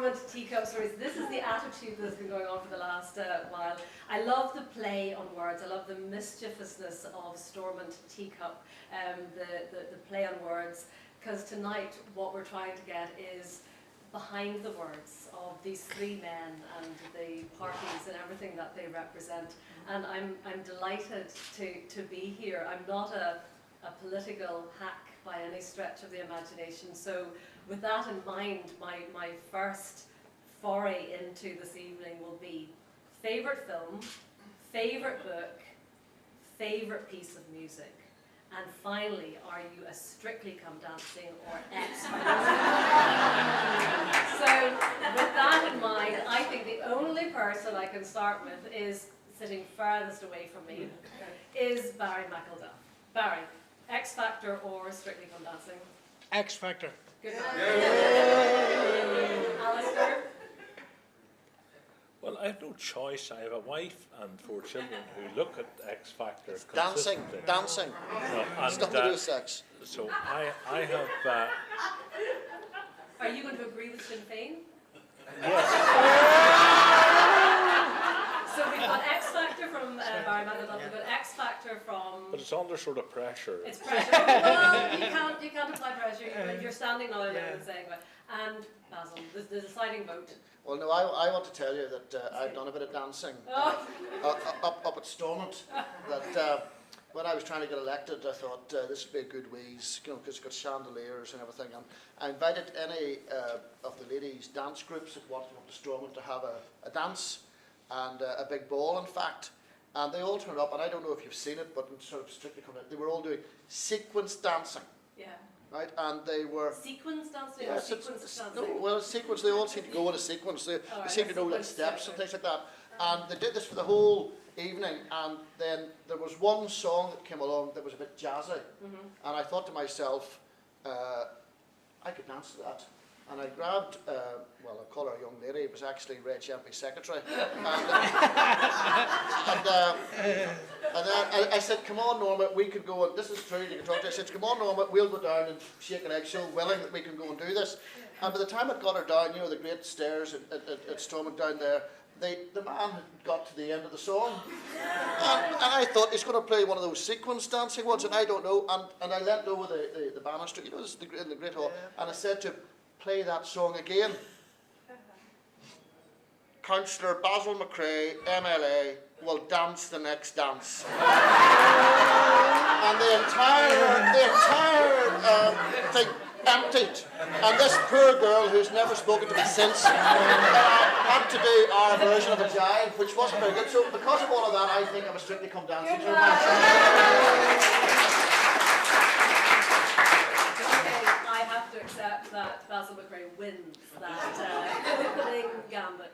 Stormont Teacup stories. This is the attitude that's been going on for the last while. I love the play on words. I love the mischievousness of Stormont Teacup, the play on words, because tonight what we're trying to get is behind the words of these three men and the parties and everything that they represent. And I'm delighted to be here. I'm not a political hack by any stretch of the imagination. So with that in mind, my first foray into this evening will be favourite film, favourite book, favourite piece of music, and finally, are you a Strictly Come Dancing or X-Factor? So with that in mind, I think the only person I can start with is sitting farthest away from me, is Barry McElduff. Barry, X-Factor or Strictly Come Dancing? X-Factor. Good. Alasdair? Well, I have no choice. I have a wife and 4 children who look at X Factor Dancing. No, It's nothing to do with sex. So I have. Are you going to agree with Sinn Féin? Yes. So we've got X Factor from Barry McElduff, we've got X Factor from... But it's under sort of pressure. It's pressure. Well, you can't apply pressure. You're standing now and saying it. And Basil, the deciding vote. Well, no, I want to tell you that I've done a bit of dancing up at Stormont. That when I was trying to get elected, I thought this would be a good wheeze, you know, because it's got chandeliers and everything. And I invited any of the ladies' dance groups that wanted up to Stormont to have a dance and a big ball, in fact. And they all turned up, and I don't know if you've seen it, but it's sort of Strictly coming out. They were all doing sequence dancing. Yeah. Right, and they were sequence dancing. Yeah, or sequence dancing. No, well, sequence. They all seem to go in a sequence. They seem to know like steps and things like that. And they did this for the whole evening. And then there was one song that came along that was a bit jazzy, and I thought to myself, I could dance to that. And I grabbed, well, I call her a young lady, it was actually Reg MP's secretary. And then I said, come on, Norma, we could go, and this is true, you can talk to her. I said, come on, Norma, we'll go down and shake an egg, so willing that we can go and do this. And by the time I got her down, you know, the great stairs at Stormont down there, the man had got to the end of the song. And I thought, he's going to play one of those sequence dancing ones, and I don't know. And I leant over the banister, you know, this is in the Great Hall, and I said to him, play that song again. Councillor Basil McCrea MLA will dance the next dance. And the entire thing emptied. And this poor girl, who's never spoken to me since, had to do our version of a jive, which wasn't very good. So because of all of that, I think I was Strictly Come Dancing. I have to accept that Basil McCrea wins that opening gambit.